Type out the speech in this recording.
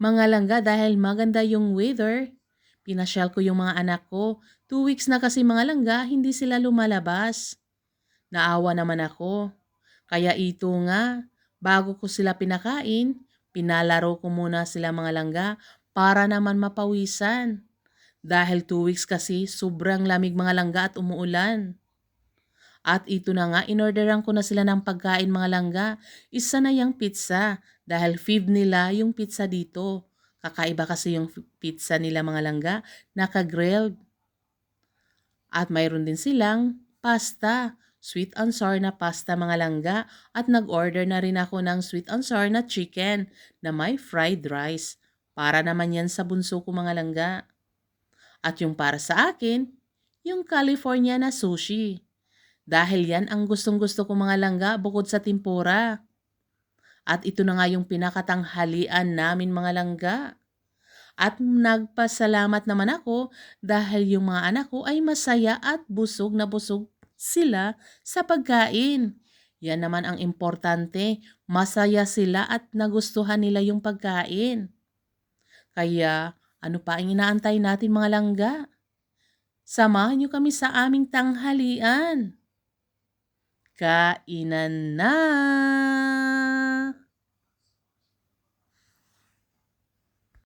Mga langga dahil maganda yung weather. Pinasyal ko yung mga anak ko. 2 weeks na kasi mga langga, hindi sila lumalabas. Naawa naman ako. Kaya ito nga, bago ko sila pinakain, pinalaro ko muna sila mga langga para naman mapawisan. Dahil 2 weeks kasi sobrang lamig mga langga at umuulan. At ito na nga, inorderan ko na sila ng pagkain mga langga. Isa na yung pizza dahil feed nila yung pizza dito. Kakaiba kasi yung pizza nila mga langga, naka-grilled. At mayroon din silang pasta, sweet and sour na pasta mga langga. At nag-order na rin ako ng sweet and sour na chicken na may fried rice. Para naman yan sa bunso ko mga langga. At yung para sa akin, yung California na sushi. Dahil yan ang gustong-gusto ko mga langga bukod sa tempura. At ito na nga yung pinakatanghalian namin mga langga. At nagpasalamat naman ako dahil yung mga anak ko ay masaya at busog na busog sila sa pagkain. Yan naman ang importante, masaya sila at nagustuhan nila yung pagkain. Kaya ano pa ang inaantay natin mga langga? Samahan niyo kami sa aming tanghalian. Kainan na!